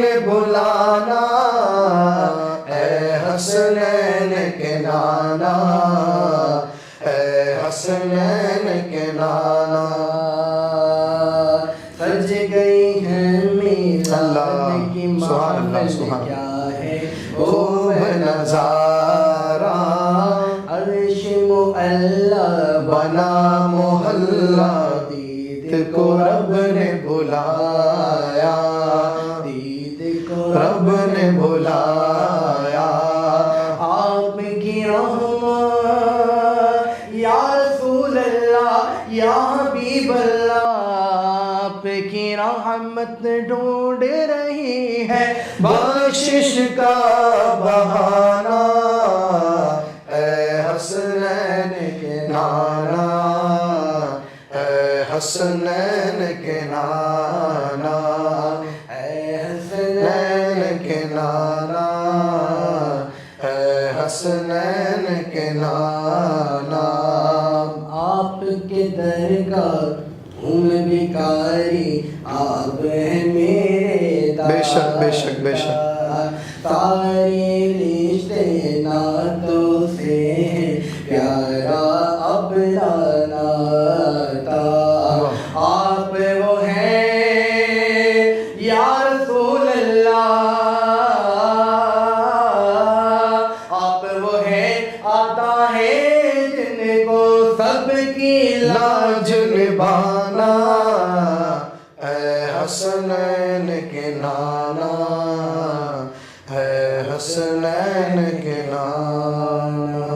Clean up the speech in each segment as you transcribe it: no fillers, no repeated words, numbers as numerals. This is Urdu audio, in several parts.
نے بلانا اے حسنین کے نانا اے حسنین کے نانا سج گئی ہے اللہ میلاد کی سبحان اللہ محفل سبحان کیا ہے خوب نظارہ عرش معلا بنا محلہ دید کو رب نے بلایا دید کو رب نے بلایا آپ کی رحمت یا رسول اللہ یا حبیب اللہ آپ کی رحمت ڈھونڈ رہی ہے بخشش کا بہانہ اے حسنین کے نانا اے حسنین کے نانا اے حسنین کے نانا اے حسنین کے نانا آپ کے درگاہ ہوں میں بھکاری آپ ہیں میرے بے شک بے شک بے شک سارے رشتے ناتوں سے ہیں پیارا اپنا ناتا آپ وہ ہیں یا رسول اللہ آپ وہ ہیں آتا ہے جن کو سب کی لاج نبھانا اے حسنین کے نانا اے حسنین کے نانا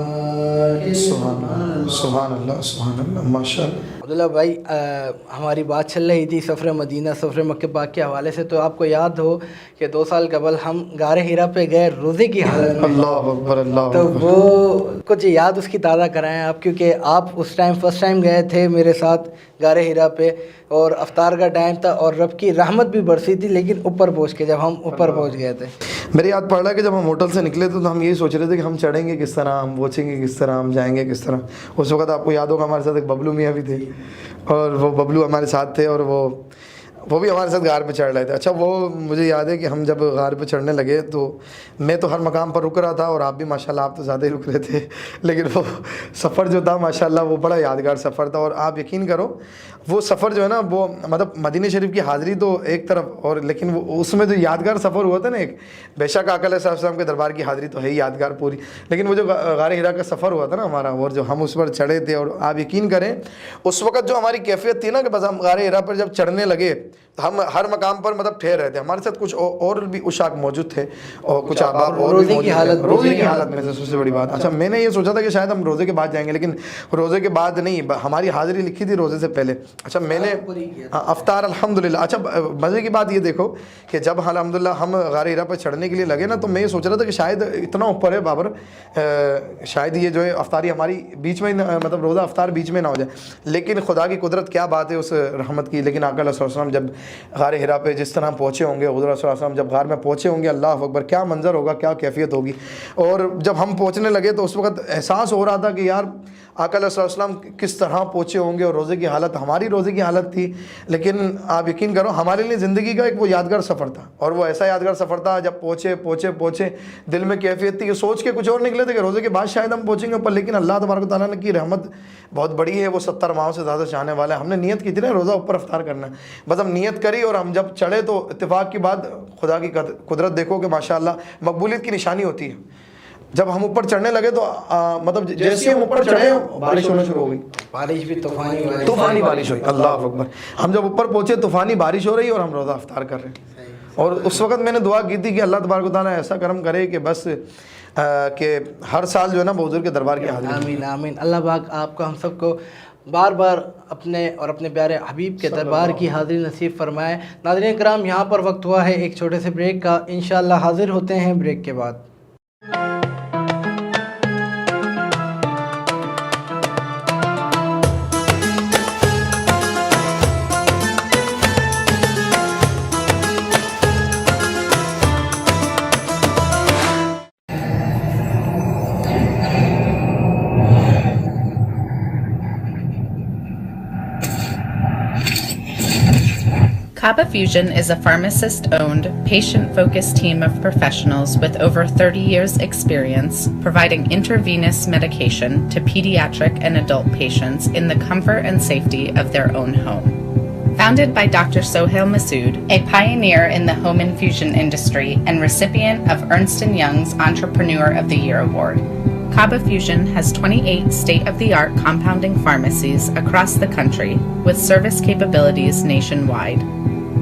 سبحان اللہ سبحان اللہ ماشاء اللہ عبداللہ بھائی ہماری بات چل رہی تھی سفر مدینہ سفر مکہ پاک کے حوالے سے، تو آپ کو یاد ہو کہ 2 سال قبل ہم غار حرا پہ گئے روزے کی حالت میں، اللہ اکبر اللہ تو اکبر وہ کچھ یاد اس کی تازہ کرائیں آپ، کیونکہ آپ اس ٹائم فرسٹ ٹائم گئے تھے میرے ساتھ غار حرا پہ، اور افطار کا ٹائم تھا اور رب کی رحمت بھی برسی تھی، لیکن اوپر پہنچ کے جب ہم اوپر پہنچ گئے تھے میرے یاد پڑ رہا ہے کہ جب ہم ہوٹل سے نکلے تو ہم یہی سوچ رہے تھے کہ ہم چڑھیں گے کس طرح، ہم پہنچیں گے کس طرح، ہم جائیں گے کس طرح۔ اس وقت آپ کو یاد ہوگا ہمارے ساتھ ایک ببلو میاں بھی تھے، اور وہ ببلو ہمارے ساتھ تھے، اور وہ بھی ہمارے ساتھ غار پہ چڑھ رہے تھے۔ اچھا وہ مجھے یاد ہے کہ ہم جب غار پہ چڑھنے لگے تو میں تو ہر مقام پر رک رہا تھا، اور آپ بھی ماشاءاللہ آپ تو زیادہ ہی رک رہے تھے، لیکن وہ سفر جو تھا ماشاءاللہ وہ بڑا یادگار سفر تھا۔ اور آپ یقین کرو وہ سفر جو ہے نا، وہ مطلب مدینہ شریف کی حاضری تو ایک طرف، اور لیکن وہ اس میں جو یادگار سفر ہوا تھا نا، ایک بے شک آقا علیہ السلام کے دربار کی حاضری تو ہے ہی یادگار پوری، لیکن وہ جو غار حرا کا سفر ہوا تھا نا ہمارا، اور جو ہم اس پر چڑھے تھے، اور آپ یقین کریں اس وقت جو ہماری کیفیت تھی نا کہ بس ہم غار حرا پر جب چڑھنے لگے ہم ہر مقام پر مطلب ٹھہر رہے تھے، ہمارے ساتھ کچھ اور بھی عشاق موجود تھے، اور کچھ احباب اور روزے کی حالت میں سے سب سے بڑی بات۔ اچھا میں نے یہ سوچا تھا کہ شاید ہم روزے کے بعد جائیں گے، لیکن روزے کے بعد نہیں، ہماری حاضری لکھی تھی روزے سے پہلے۔ اچھا میں نے افطار الحمدللہ۔ اچھا مزے کی بات یہ دیکھو کہ جب الحمدللہ ہم غار حرا پر چڑھنے کے لیے لگے نا، تو میں یہ سوچ رہا تھا کہ شاید اتنا اوپر ہے بابر، شاید یہ جو ہے افطاری ہماری بیچ میں مطلب روزہ افطار بیچ میں نہ ہو جائے، لیکن خدا کی قدرت کیا بات ہے اس رحمت کی۔ لیکن آقا علیہ السلام جب غار حرا پہ جس طرح پہنچے ہوں گے، حضور صلی اللہ علیہ وسلم جب غار میں پہنچے ہوں گے، اللہ اکبر کیا منظر ہوگا، کیا کیفیت ہوگی۔ اور جب ہم پہنچنے لگے تو اس وقت احساس ہو رہا تھا کہ یار آقا علیہ السلام کس طرح پہنچے ہوں گے، اور روزے کی حالت ہماری روزے کی حالت تھی، لیکن آپ یقین کرو ہمارے لیے زندگی کا ایک وہ یادگار سفر تھا، اور وہ ایسا یادگار سفر تھا جب پہنچے دل میں کیفیت تھی کہ سوچ کے کچھ اور نکلے تھے کہ روزے کے بعد شاید ہم پہنچیں گے اوپر، لیکن اللہ تبارک و تعالیٰ نے کی رحمت بہت بڑی ہے، وہ 70 ماہوں سے زیادہ چاہنے والا ہے۔ ہم نے نیت کی تھی نا روزہ اوپر افطار کرنا ہے، بس ہم نیت کری اور ہم جب چڑھے تو اتفاق کی بات، خدا کی قدرت دیکھو کہ ماشاءاللہ مقبولیت کی نشانی ہوتی ہے۔ جب ہم اوپر چڑھنے لگے تو مطلب جیسے ہم اوپر چڑھے بارش ہونا شروع ہو گئی، بارش بھی طوفانی بارش ہوئی، اللہ اکبر۔ ہم جب اوپر پہنچے طوفانی بارش ہو رہی اور ہم روزہ افطار کر رہے ہیں، اور اس وقت میں نے دعا کی تھی کہ اللہ تبارک و تعالیٰ ایسا کرم کرے کہ بس کہ ہر سال جو ہے نا حضور کے دربار کی حاضری۔ آمین آمین۔ اللہ پاک آپ کو ہم سب کو بار بار اپنے اور اپنے پیارے حبیب کے دربار کی حاضری نصیب فرمائے۔ ناظرین کرام یہاں پر وقت ہوا ہے ایک چھوٹے سے بریک کا، انشاءاللہ حاضر ہوتے ہیں بریک کے بعد۔ Kaba Fusion is a pharmacist-owned, patient-focused team of professionals with over 30 years' experience providing intravenous medication to pediatric and adult patients in the comfort and safety of their own home. Founded by Dr. Sohail Masood, a pioneer in the home infusion industry and recipient of Ernst & Young's Entrepreneur of the Year Award, Kaba Fusion has 28 state-of-the-art compounding pharmacies across the country with service capabilities nationwide.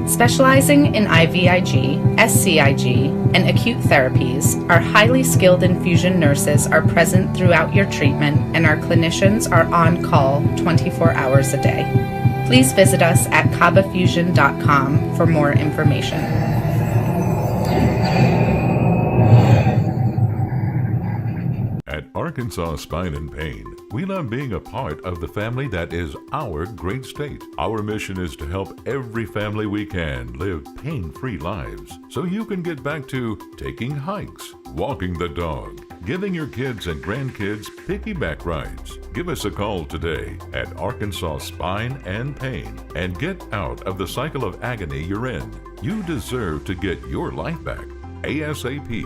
Specializing in IVIG, SCIG, and acute therapies, our highly skilled infusion nurses are present throughout your treatment and our clinicians are on call 24 hours a day. Please visit us at kabafusion.com for more information. At Arkansas Spine and Pain, we love being a part of the family that is our great state. Our mission is to help every family we can live pain-free lives so you can get back to taking hikes, walking the dog, giving your kids and grandkids piggyback rides. Give us a call today at Arkansas Spine and Pain and get out of the cycle of agony you're in. You deserve to get your life back ASAP.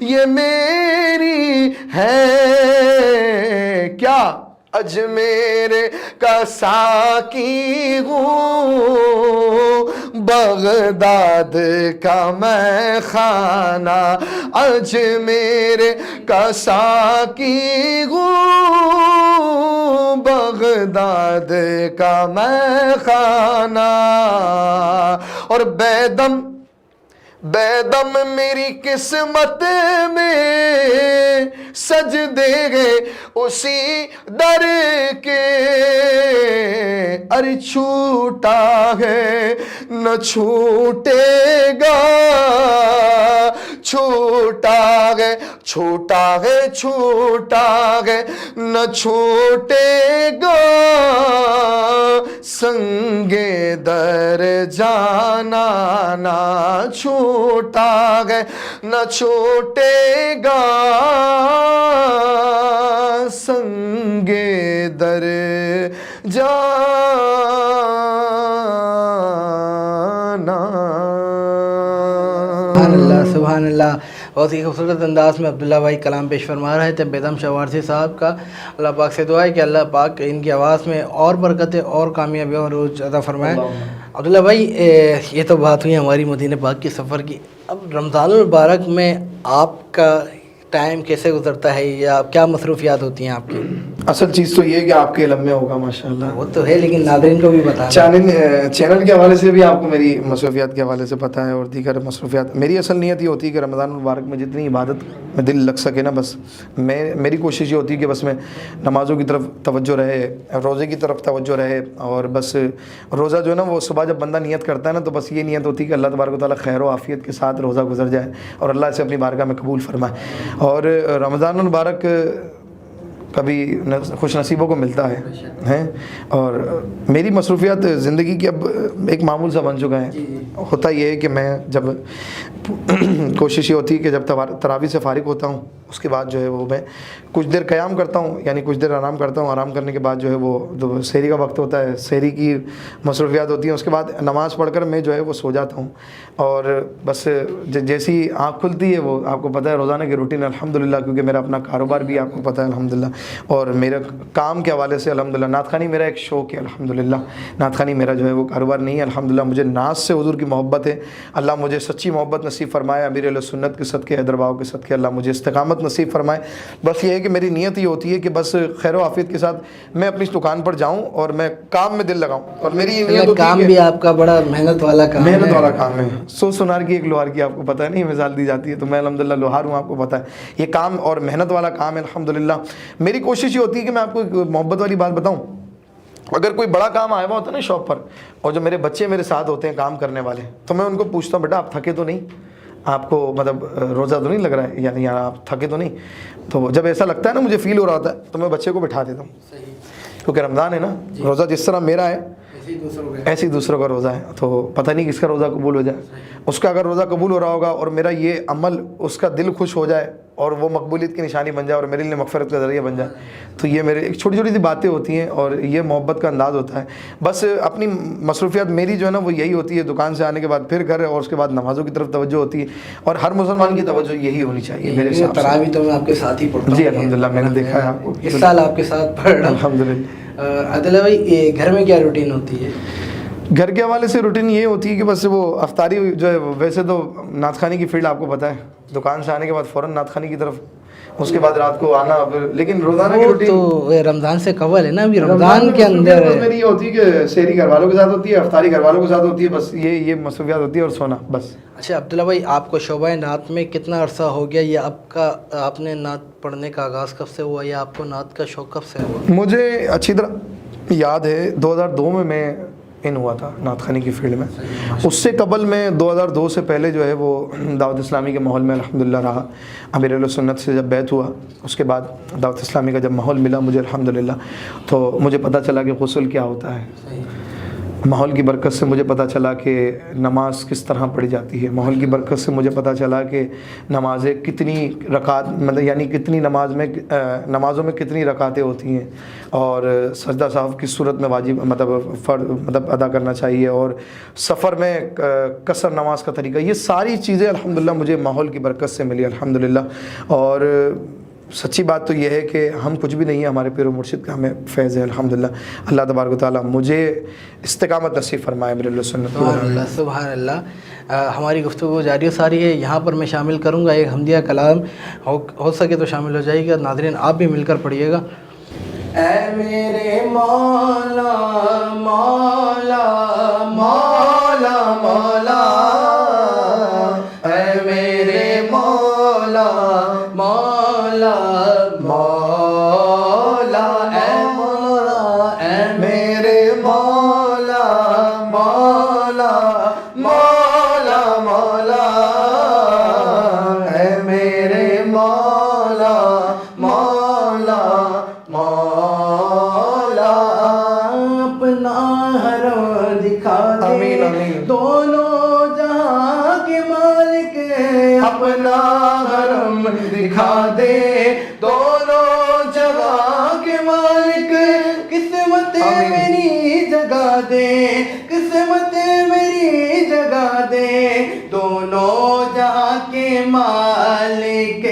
یہ میری ہے کیا اجمیر کا ساقی ہوں بغداد کا میں خانہ اجمیر کا ساقی ہوں بغداد کا میں خانہ اور بیدم میری قسمت میں سجدے گے اسی در کے ارے چھوٹا ہے نہ چھوٹے گا چھوٹا ہے نہ چھوٹے گا سنگے در جانا نہ چھوٹا ہے نہ چھوٹے گا سنگے در جانا. سبحان اللہ. بہت ہی خوبصورت انداز میں عبداللہ بھائی کلام پیش فرما رہے تھے بیدم شاہ وارثی صاحب کا. اللہ پاک سے دعا ہے کہ اللہ پاک ان کی آواز میں اور برکتیں اور کامیابیوں اور عروج عطا فرمائے. عبداللہ بھائی یہ تو بات ہوئی ہماری مدینہ پاک کے سفر کی. اب رمضان المبارک میں آپ کا ٹائم کیسے گزرتا ہے یا کیا مصروفیات ہوتی ہیں آپ کی؟ اصل چیز تو یہ کہ آپ کے علم میں ہوگا ماشاءاللہ. وہ تو ہے لیکن ناظرین کو بھی بتا چینل کے حوالے سے بھی آپ کو میری مصروفیات کے حوالے سے پتہ ہے اور دیگر مصروفیات. میری اصل نیت یہ ہوتی ہے کہ رمضان المبارک میں جتنی عبادت میں دل لگ سکے نا بس میری کوشش یہ ہوتی ہے کہ بس میں نمازوں کی طرف توجہ رہے روزے کی طرف توجہ رہے اور بس روزہ جو ہے نا وہ صبح جب بندہ نیت کرتا ہے نا تو بس یہ نیت ہوتی ہے کہ اللہ تبارک و تعالیٰ خیر و عافیت کے ساتھ روزہ گزر جائے اور اللہ اسے اپنی بارگاہ میں قبول فرمائے. اور رمضان المبارک کبھی خوش نصیبوں کو ملتا ہے اور میری مصروفیات زندگی کی اب ایک معمول سا بن چکا ہے. ہوتا یہ ہے کہ میں جب کوشش یہ ہوتی ہے کہ جب تراویح سے فارغ ہوتا ہوں اس کے بعد جو ہے وہ میں کچھ دیر قیام کرتا ہوں یعنی کچھ دیر آرام کرتا ہوں. آرام کرنے کے بعد جو ہے وہ سحری کا وقت ہوتا ہے سحری کی مصروفیات ہوتی ہیں. اس کے بعد نماز پڑھ کر میں جو ہے وہ سو جاتا ہوں اور بس جیسی آنکھ کھلتی ہے وہ آپ کو پتہ ہے روزانہ کی روٹین الحمدللہ کیونکہ میرا اپنا کاروبار بھی آپ کو پتہ ہے الحمدللہ اور میرا کام کے حوالے سے الحمدللہ نعت خوانی میرا ایک شوق ہے الحمدللہ. نعت خوانی میرا جو ہے وہ کاروبار نہیں ہے الحمدللہ. مجھے نعت سے حضور کی محبت ہے. اللہ مجھے سچی محبت نصیب فرمائے امیر علیہ سنت کے صدقے حیدرباؤ کے صدقے اللہ مجھے استقامت نصیب فرمائے. بس یہ ہے کہ میری نیت یہ ہوتی ہے کہ بس خیر و عافیت کے ساتھ میں اپنی دکان پر جاؤں اور میں کام میں دل لگاؤں. اور میری یہ نیت ہوتی ہے کام بھی آپ کا بڑا محنت والا کام ہے. سونار کی ایک لوہار کی آپ کو پتہ ہے نہیں مثال دی جاتی ہے تو میں الحمدللہ لوہار ہوں آپ کو پتہ ہے. یہ کام اور محنت والا کام ہے الحمدللہ. میری کوشش یہ ہوتی ہے کہ میں آپ کو ایک محبت والی بات بتاؤں. اگر کوئی بڑا کام آیا ہوا ہوتا ہے نا شاپ پر اور جو میرے بچے میرے ساتھ ہوتے ہیں کام کرنے والے تو میں ان کو پوچھتا ہوں بیٹا آپ تھکے تو نہیں آپ کو مطلب روزہ تو نہیں لگ رہا ہے یعنی آپ تھکے تو نہیں. تو جب ایسا لگتا ہے نا مجھے فیل ہو رہا ہوتا ہے تو میں بچے کو بٹھا دیتا ہوں کیونکہ رمضان ہے نا روزہ جس طرح میرا ہے ایسے ہی دوسروں کا روزہ ہے تو پتہ نہیں کس کا روزہ قبول ہو جائے. اس کا اگر روزہ قبول ہو رہا ہوگا اور میرا یہ عمل اس کا دل خوش ہو جائے اور وہ مقبولیت کی نشانی بن جائے اور میرے لیے مغفرت کا ذریعہ بن جائے تو یہ میرے ایک چھوٹی چھوٹی سی باتیں ہوتی ہیں اور یہ محبت کا انداز ہوتا ہے. بس اپنی مصروفیات میری جو ہے نا وہ یہی ہوتی ہے دکان سے آنے کے بعد پھر گھر اور اس کے بعد نمازوں کی طرف توجہ ہوتی ہے اور ہر مسلمان کی توجہ یہی ہونی چاہیے میرے حساب سے. تراویح تو میں آپ کے ساتھ ہی پڑھتا ہوں. جی الحمدللہ میں نے دیکھا ہے آپ کو اس سال آپ کے ساتھ پڑھ رہا ہوں الحمدللہ. عادل بھائی گھر میں کیا روٹین ہوتی ہے؟ گھر کے حوالے سے روٹین یہ ہوتی ہے کہ بس وہ افطاری جو ہے ویسے تو نعت خوانی کی فیلڈ آپ کو پتہ ہے دکان سے آنے کے بعد فوراً نعت خوانی کی طرف اس کے بعد رات کو آنا لیکن روزانہ کی روٹین تو رمضان سے قبل ہے نا ابھی رمضان کے اندر میری یہ ہوتی ہے کہ سحری گھر والوں کے ساتھ ہوتی ہے افطاری گھر والوں کے ساتھ ہوتی ہے بس یہ مصروفیات ہوتی ہے اور سونا بس. اچھا عبداللہ بھائی آپ کو شعبہ نعت میں کتنا عرصہ ہو گیا یا آپ نے نعت پڑھنے کا آغاز کب سے ہوا یا آپ کو نعت کا شوق کب سے ہوا؟ مجھے اچھی طرح یاد ہے 2002 میں ان ہوا تھا نعت خوانی کی فیلڈ میں. اس سے قبل میں 2002 سے پہلے جو ہے وہ دعوت اسلامی کے ماحول میں الحمدللہ رہا. امیر علیہ سنت سے جب بیعت ہوا اس کے بعد دعوت اسلامی کا جب ماحول ملا مجھے الحمدللہ تو مجھے پتہ چلا کہ غسل کیا ہوتا ہے. ماحول کی برکت سے مجھے پتہ چلا کہ نماز کس طرح پڑھی جاتی ہے. ماحول کی برکت سے مجھے پتہ چلا کہ نمازیں کتنی رکعت مطلب یعنی کتنی نمازوں میں کتنی رکعتیں ہوتی ہیں, اور سجدہ سہو کس صورت میں واجب مطلب ادا کرنا چاہیے, اور سفر میں قصر نماز کا طریقہ. یہ ساری چیزیں الحمدللہ مجھے ماحول کی برکت سے ملی الحمدللہ. اور سچی بات تو یہ ہے کہ ہم کچھ بھی نہیں ہیں, ہمارے پیر و مرشد کا ہمیں فیض ہے الحمدللہ. اللہ تبارک و تعالیٰ مجھے استقامت نصیب فرمائے میرے اللہ سنت. سبحان اللہ سبحان اللہ. ہماری گفتگو جاری و ساری ہے. یہاں پر میں شامل کروں گا ایک حمدیہ کلام, ہو سکے تو شامل ہو جائے گا. ناظرین آپ بھی مل کر پڑھیے گا. اے میرے مولا مولا مولا مولا, اے میرے مولا مولا مولا, اے مولا اے میرے مولا مولا مولا مولا, اے میرے مولا مولا مولا. اپنا حرم دکھا دے دونوں جہاں کے مالک, اپنا حرم دکھا دے دونوں جہاں کے مالک. قسمت میری جگہ دے, قسمت میری جگہ دے, دونوں جہاں کے مالک.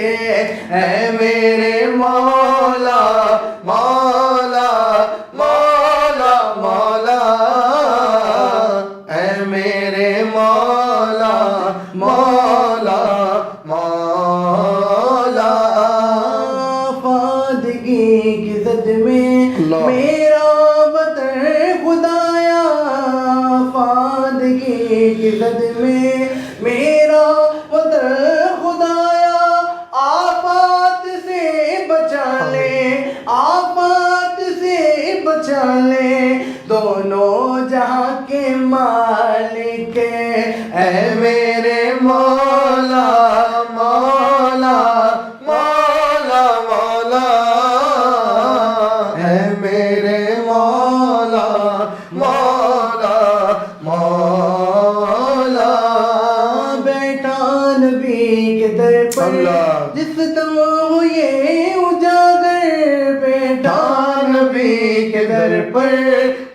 اے میرے مولا مولا مولا مولا, اے میرے مولا مولا مولا. فادگی کی زد میں میرا وطن خدایا, فادگی کی زد میں میرا وطن خدایا. آفات سے بچا لے, آفات سے بچا لے, دونوں جہاں کے مالک. اے میرے مولا مولا مولا مولا, اے میرے مولا مولا مولا. بیٹا نبی کے در پر جس دم ہوئے اجاگر, بیٹا نبی کے در پر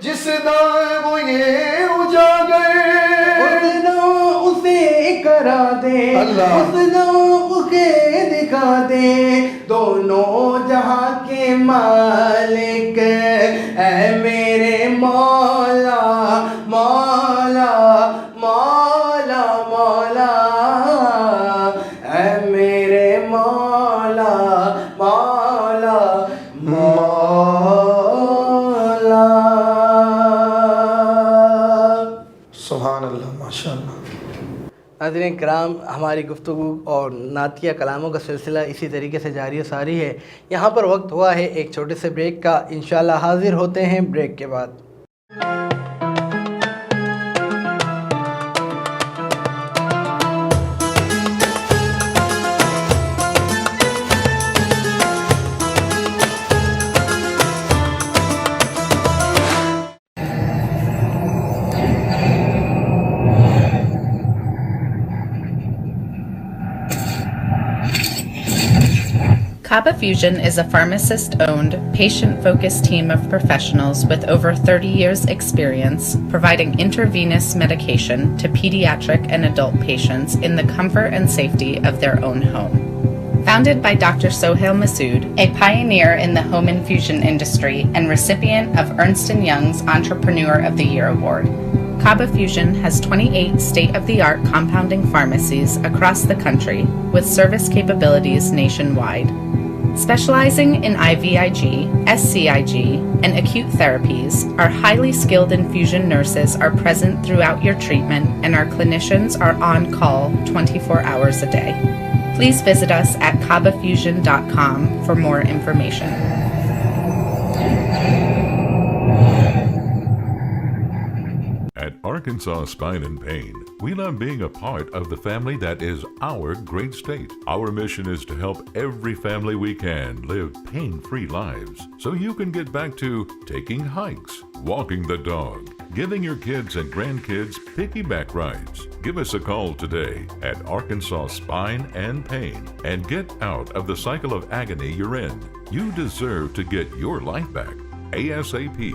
جس دم ہوئے اجاگر. اس دم اسے کرا دے, اس دم اسے دکھا دے, دونوں جہاں کے مالک. اے میرے مولا مولا مولا مولا, اے میرے مولا مولا مولا. سبحان اللہ ماشاء اللہ. ناظرین کرام, ہماری گفتگو اور نعتیہ کلاموں کا سلسلہ اسی طریقے سے جاری و ساری ہے. یہاں پر وقت ہوا ہے ایک چھوٹے سے بریک کا. انشاءاللہ حاضر ہوتے ہیں بریک کے بعد. Kaba Fusion is a pharmacist-owned, patient-focused team of professionals with over 30 years' experience providing intravenous medication to pediatric and adult patients in the comfort and safety of their own home. Founded by Dr. Sohail Masood, a pioneer in the home infusion industry and recipient of Ernst & Young's Entrepreneur of the Year Award, Kaba Fusion has 28 state-of-the-art compounding pharmacies across the country with service capabilities nationwide. Specializing in IVIG, SCIG, and acute therapies, our highly skilled infusion nurses are present throughout your treatment and our clinicians are on call 24 hours a day. Please visit us at kabafusion.com for more information. At Arkansas Spine and Pain, we love being a part of the family that is our great state. Our mission is to help every family we can live pain-free lives so you can get back to taking hikes, walking the dog, giving your kids and grandkids piggyback rides. Give us a call today at Arkansas Spine and Pain and get out of the cycle of agony you're in. You deserve to get your life back ASAP.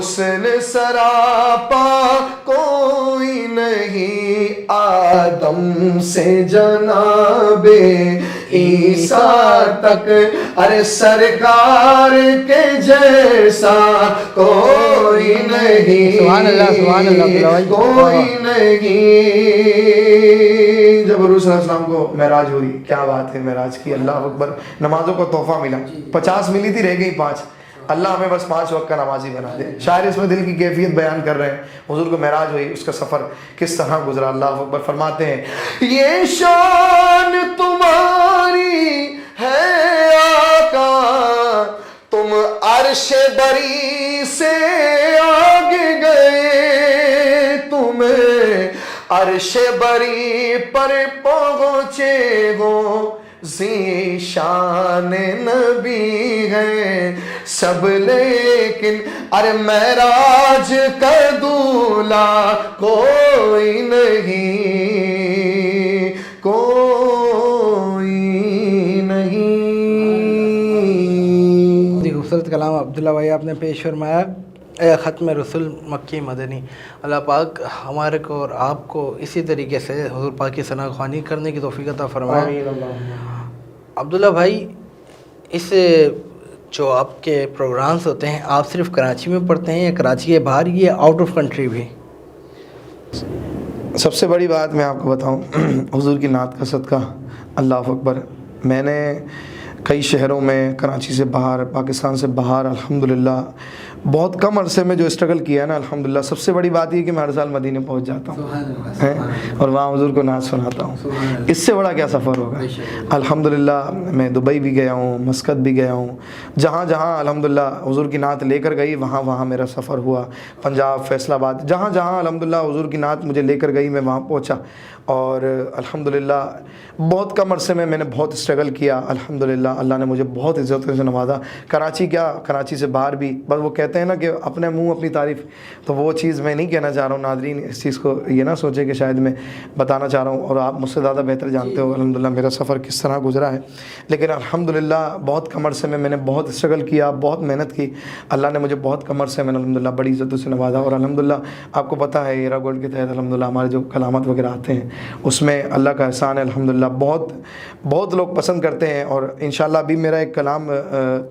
حسن سراپا کوئی نہیں آدم سے جناب عیسیٰ تک، ارے سرکار کے جیسا کوئی نہیں، سبحان اللہ سبحان اللہ، کوئی نہیں۔ جب حضور صلی اللہ علیہ وسلم کو معراج ہوئی، کیا بات ہے معراج کی، اللہ اکبر۔ نمازوں کو تحفہ ملا، 50 ملی تھی، رہ گئی 5۔ اللہ ہمیں بس 5 وقت کا نمازی بنا دے۔ شاعر اس میں دل کی کیفیت بیان کر رہے ہیں، حضور کو معراج ہوئی، اس کا سفر کس طرح گزرا۔ اللہ اکبر۔ فرماتے ہیں یہ شان تمہاری ہے آقا، تم عرش بری سے آگے گئے، تمہیں عرش بری پر پہنچے ہو، ذی شان نبی ہے سب، لیکن ارے معراج کا دولہا کوئی نہیں، کوئی نہیں۔ خوبصورت کلام عبداللہ بھائی آپ نے پیش فرمایا۔ ختم رسول مکی مدنی، اللہ پاک ہمارے کو اور آپ کو اسی طریقے سے حضور پاک کی ثنا خوانی کرنے کی توفیق عطا فرمائے۔ عبداللہ بھائی، اس جو آپ کے پروگرامز ہوتے ہیں، آپ صرف کراچی میں پڑھتے ہیں یا کراچی کے باہر، یہ آؤٹ آف کنٹری بھی؟ سب سے بڑی بات میں آپ کو بتاؤں، حضور کی نعت کا صدقہ، اللہ اکبر، میں نے کئی شہروں میں، کراچی سے باہر، پاکستان سے باہر، الحمدللہ بہت کم عرصے میں جو اسٹرگل کیا ہے نا، الحمدللہ سب سے بڑی بات یہ کہ میں ہر سال مدینے پہنچ جاتا ہوں اور وہاں حضور کو نعت سناتا ہوں۔ اس سے بڑا کیا سفر ہوگا۔ الحمدللہ میں دبئی بھی گیا ہوں، مسقط بھی گیا ہوں، جہاں جہاں الحمدللہ حضور کی نعت لے کر گئی وہاں وہاں میرا سفر ہوا۔ پنجاب، فیصل آباد، جہاں جہاں الحمدللہ حضور کی نعت مجھے لے کر گئی میں وہاں پہنچا، اور الحمدللہ بہت کم عرصے میں نے بہت اسٹرگل کیا۔ الحمدللہ اللہ نے مجھے بہت عزتوں سے نوازا۔ کراچی کیا، کراچی سے باہر بھی، بس وہ کہتے ہیں نا کہ اپنے منہ اپنی تعریف، تو وہ چیز میں نہیں کہنا چاہ رہا ہوں۔ ناظرین اس چیز کو یہ نہ سوچے کہ شاید میں بتانا چاہ رہا ہوں، اور آپ مجھ سے زیادہ بہتر جانتے ہو الحمدللہ میرا سفر کس طرح گزرا ہے۔ لیکن الحمدللہ بہت کم عرصے میں نے بہت اسٹرگل کیا، بہت محنت کی۔ اللہ نے مجھے بہت کم عرصے میں الحمدللہ بڑی عزتوں سے نوازا، اور الحمدللہ آپ کو پتہ ہے ہیرا گولڈ کے تحت الحمدللہ ہمارے جو کلامات وغیرہ آتے ہیں اس میں اللہ کا احسان ہے الحمدللہ، بہت لوگ پسند کرتے ہیں۔ اور انشاءاللہ ابھی میرا ایک کلام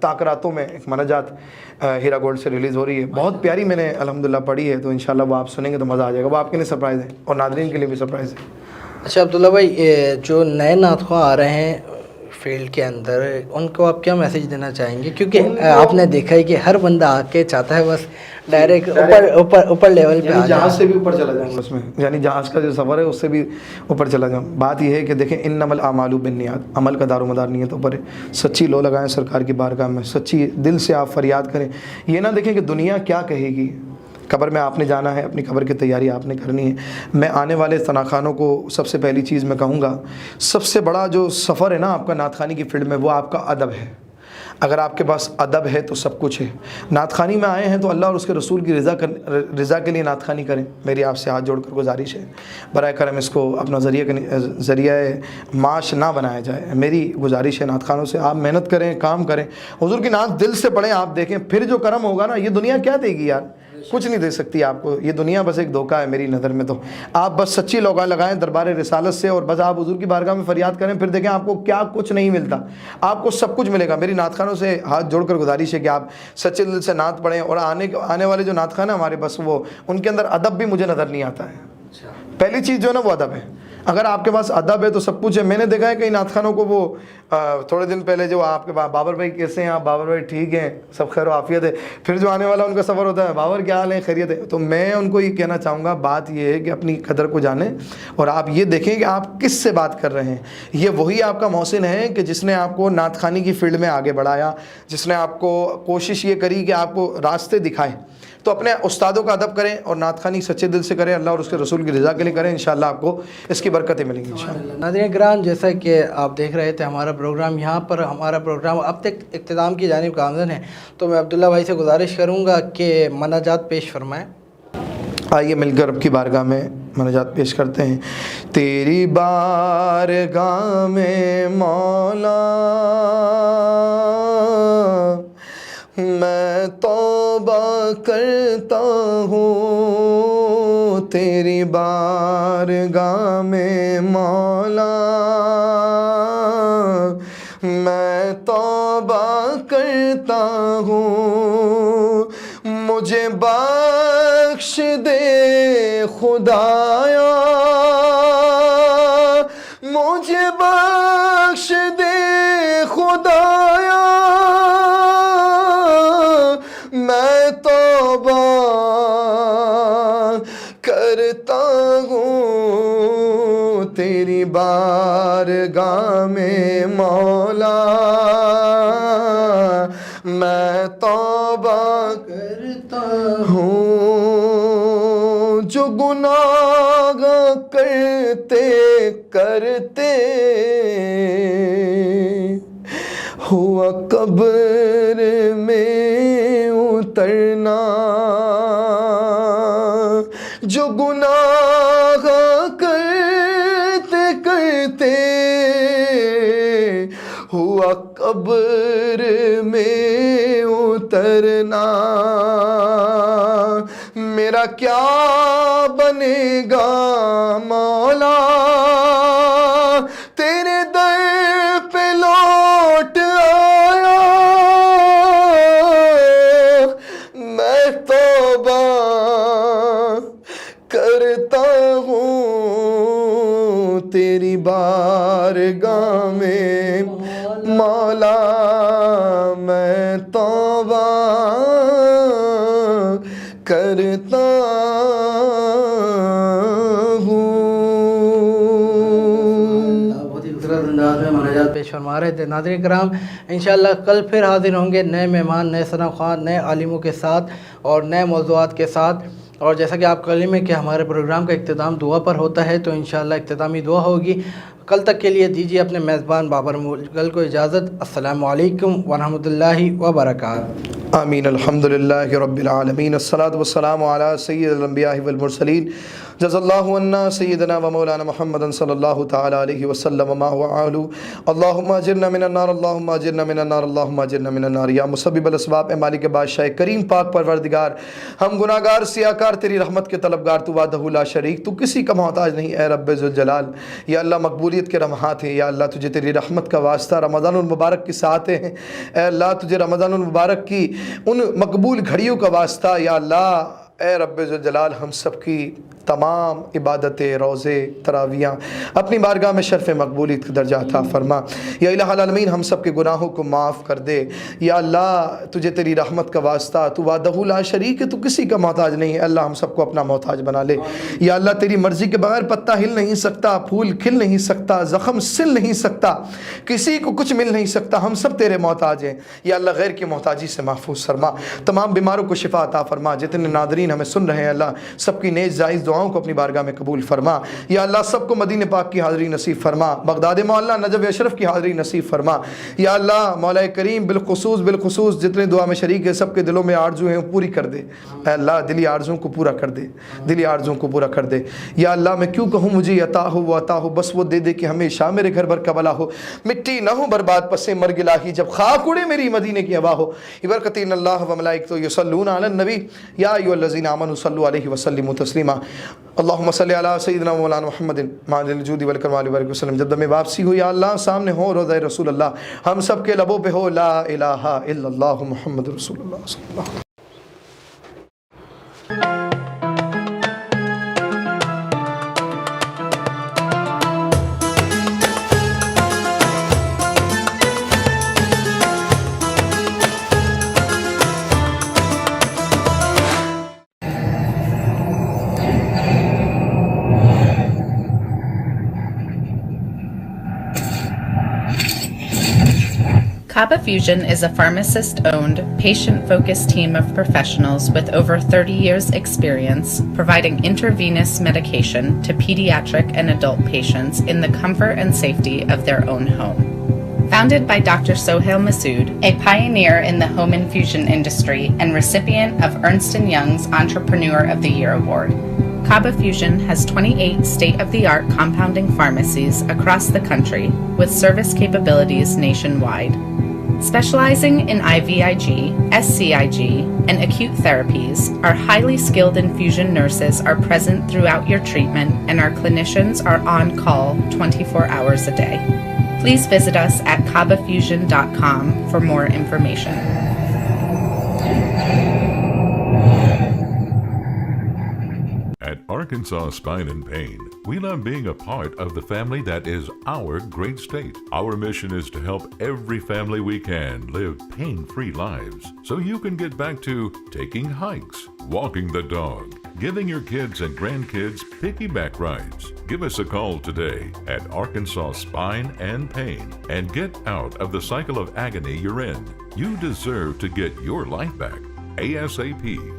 تاکراتوں میں ایک مناجات ہیرا گولڈ سے ریلیز ہو رہی ہے، بہت پیاری میں نے الحمدللہ پڑھی ہے، تو انشاءاللہ وہ آپ سنیں گے تو مزہ آ جائے گا۔ وہ آپ کے لیے سرپرائز ہے اور ناظرین کے لیے بھی سرپرائز ہے۔ اچھا عبداللہ بھائی، جو نئے نعت خواں آ رہے ہیں فیلڈ کے اندر، ان کو آپ کیا میسیج دینا چاہیں گے؟ کیونکہ آپ نے دیکھا ہے کہ ہر بندہ آ کے چاہتا ہے بس ڈائریکٹ اوپر لیول پہ، جہاز سے بھی اوپر چلا جاؤں اس میں، یعنی جہاز کا جو سفر ہے اس سے بھی اوپر چلا جاؤں۔ بات یہ ہے کہ دیکھیں انما الاعمال بالنیات، عمل کا دار و مدار نیتوں پر ہے۔ سچی لو لگائیں سرکار کی بارگاہ میں، سچی دل سے آپ فریاد کریں، یہ نہ دیکھیں کہ دنیا کیا کہے گی۔ قبر میں آپ نے جانا ہے، اپنی قبر کی تیاری آپ نے کرنی ہے۔ میں آنے والے ثنا خوانوں کو سب سے پہلی چیز میں کہوں گا، سب سے بڑا جو سفر ہے نا آپ کا نعت خوانی کی فیلڈ میں، وہ آپ کا ادب ہے۔ اگر آپ کے پاس ادب ہے تو سب کچھ ہے۔ نعت خوانی میں آئے ہیں تو اللہ اور اس کے رسول کی رضا کے لیے نعت خوانی کریں۔ میری آپ سے ہاتھ جوڑ کر گزارش ہے، برائے کرم اس کو اپنا ذریعہ معاش نہ بنایا جائے۔ میری گزارش ہے نعت خوانوں سے، آپ محنت کریں، کام کریں، حضور کی نعت دل سے پڑھیں۔ آپ دیکھیں پھر جو کرم ہوگا نا، یہ دنیا کیا دے گی یار، کچھ نہیں دے سکتی آپ کو یہ دنیا، بس ایک دھوکہ ہے میری نظر میں۔ تو آپ بس سچی لوگاں لگائیں دربار رسالت سے، اور بس آپ حضور کی بارگاہ میں فریاد کریں، پھر دیکھیں آپ کو کیا کچھ نہیں ملتا، آپ کو سب کچھ ملے گا۔ میری نعت خوانوں سے ہاتھ جوڑ کر گزارش ہے کہ آپ سچے دل سے نعت پڑھیں، اور آنے والے جو نعت خوان ہیں ہمارے، بس وہ ان کے اندر ادب بھی مجھے نظر نہیں آتا ہے۔ پہلی چیز جو ہے نا وہ ادب ہے۔ اگر آپ کے پاس ادب ہے تو سب کچھ ہے۔ میں نے دیکھا ہے کئی نعت خوانوں کو، وہ تھوڑے دن پہلے جو آپ کے بابر بھائی کیسے ہیں آپ؟ بابر بھائی ٹھیک ہیں، سب خیر و عافیت ہے۔ پھر جو آنے والا ان کا سفر ہوتا ہے، بابر کیا حال ہے، خیریت ہے؟ تو میں ان کو یہ کہنا چاہوں گا، بات یہ ہے کہ اپنی قدر کو جانیں، اور آپ یہ دیکھیں کہ آپ کس سے بات کر رہے ہیں۔ یہ وہی آپ کا محسن ہے کہ جس نے آپ کو نعت خوانی کی فیلڈ میں آگے بڑھایا، جس نے آپ کو کوشش یہ کری کہ آپ کو راستے دکھائے۔ تو اپنے استادوں کا ادب کریں اور نعت خوانی سچے دل سے کریں، اللہ اور اس کے رسول کی رضا کے لیے کریں، انشاءاللہ آپ کو اس کی برکتیں ملیں گی انشاءاللہ۔ ناظرین کرام، جیسا کہ آپ دیکھ رہے تھے ہمارا پروگرام، یہاں پر ہمارا پروگرام اب تک اختتام کی جانب گامزن ہے، تو میں عبداللہ بھائی سے گزارش کروں گا کہ مناجات پیش فرمائیں۔ آئیے مل کر رب کی بارگاہ میں مناجات پیش کرتے ہیں۔ تیری بارگاہ میں مولا میں تو توبہ کرتا ہوں تیری بارگاہ میں مولا، میں توبہ کرتا ہوں، مجھے بخش دے خدایا، مجھے بخش دے خدایا، میں توبہ کرتا ہوں تیری بارگاہ میں مولا، میں توبہ کرتا ہوں، جو گناہ کرتے کرتے ہوا قبر میں اترنا، جو گناہ کرتے کرتے ہوا قبر میں اترنا، میرا کیا بنے گا مولا، تیرے در پہ لوٹ آیا، میں توبہ کرتا ہوں تیری بارگاہ میں مولا، میں توبہ کرتا انداز میں مناجات پیش فرما رہے تھے۔ ناظرین کرام، انشاءاللہ کل پھر حاضر ہوں گے نئے مہمان، نئے ثنا خواہ، نئے عالموں کے ساتھ اور نئے موضوعات کے ساتھ۔ اور جیسا کہ آپ کل میں کہ ہمارے پروگرام کا اختتام دعا پر ہوتا ہے، تو انشاءاللہ اختتامی دعا ہوگی۔ کل تک کے لیے دیجیے اپنے میزبان بابر مغل کو اجازت۔ السلام علیکم ورحمۃ اللہ وبرکاتہ۔ آمین۔ الحمدللہ رب العالمین، الصلاۃ والسلام علی سید الانبیاء والمرسلین، جزا اللہ عنا سیدنا و مولانا محمد صلی اللہ تعالی علیہ وسلم ما هو اہلہ، اللہم اجرنا من النار، اللہم اجرنا من النار، اللہم اجرنا من النار، یا مسبب الاسباب، اے مالک بادشاہ کریم پاک پروردگار، ہم گناہگار سیاکار تیری رحمت کے طلبگار، تو وحدہ لا شریک، تو کسی کا محتاج نہیں، اے رب ذوالجلال۔ یا اللہ مقبولیت کے لمحات ہیں، یا اللہ تجھے تیری رحمت کا واسطہ رمضان المبارک کے ساتھ ہیں، اے اللہ تجھے رمضان المبارک کی ان مقبول گھڑیوں کا واسطہ، یا اللہ اے رب ذوالجلال ہم سب کی تمام عبادتیں، روزے، تراویاں اپنی بارگاہ میں شرف مقبولیت کا درجہ عطا فرما۔ یا الہ العالمین ہم سب کے گناہوں کو معاف کر دے، یا اللہ تجھے تیری رحمت کا واسطہ، تو وحدہ لا شریک ہے، تو کسی کا محتاج نہیں ہے، اللہ ہم سب کو اپنا محتاج بنا لے۔ یا اللہ تیری مرضی کے بغیر پتا ہل نہیں سکتا، پھول کھل نہیں سکتا، زخم سل نہیں سکتا، کسی کو کچھ مل نہیں سکتا، ہم سب تیرے محتاج ہیں۔ یا اللہ غیر کی محتاجی سے محفوظ فرما، تمام بیماروں کو شفا عطا فرما، جتنے ناظرین ہمیں سن رہے ہیں اللہ سب کی نیک جائز دعاؤں کو اپنی بارگاہ میں قبول فرما۔ یا اللہ سب کو مدینہ پاک کی حاضری نصیب فرما، بغداد معلیٰ نجف اشرف کی حاضری نصیب فرما۔ یا اللہ مولا کریم بالخصوص جتنے دعا میں شریک ہے سب کے دلوں میں آرزو ہیں پوری کر دے، اے اللہ دلی آرزوں کو پورا کر دے، دلی آرزوں کو پورا کر دے۔ یا اللہ میں کیوں کہوں مجھے عطا ہو وہ عطا ہو، بس وہ دے دے کہ ہمیشہ میرے گھر بھر کا بلا ہو، مٹی نہ ہو برباد پس مرگ الہی، جب خاک اڑے میری مدینے کی ہوا ہو۔ برکتین اللہ و ملائکتہ یصلون علی النبی یا ایھا الذین آمنوا صلوا علیہ وسلموا تسلیما۔ اللہم صلی علی سیدنا مولانا محمد معدن الجود والکرم علیہ وآلہ وسلم۔ جب میں واپسی ہو یا اللہ سامنے ہو روضہ رسول اللہ، ہم سب کے لبوں پہ ہو لا الہ الا اللہ محمد رسول اللہ صلی اللہ علیہ وسلم۔ Kaba Fusion is a pharmacist-owned, patient-focused team of professionals with over 30 years' experience providing intravenous medication to pediatric and adult patients in the comfort and safety of their own home. Founded by Dr. Sohail Masood, a pioneer in the home infusion industry and recipient of Ernst & Young's Entrepreneur of the Year Award, Kaba Fusion has 28 state-of-the-art compounding pharmacies across the country with service capabilities nationwide. Specializing in IVIG, SCIG, and acute therapies, our highly skilled infusion nurses are present throughout your treatment, and our clinicians are on call 24 hours a day. Please visit us at kabafusion.com for more information. At Arkansas Spine and Pain, we love being a part of the family that is our great state. Our mission is to help every family we can live pain-free lives so you can get back to taking hikes, walking the dog, giving your kids and grandkids piggyback rides. Give us a call today at Arkansas Spine and Pain and get out of the cycle of agony you're in. You deserve to get your life back ASAP.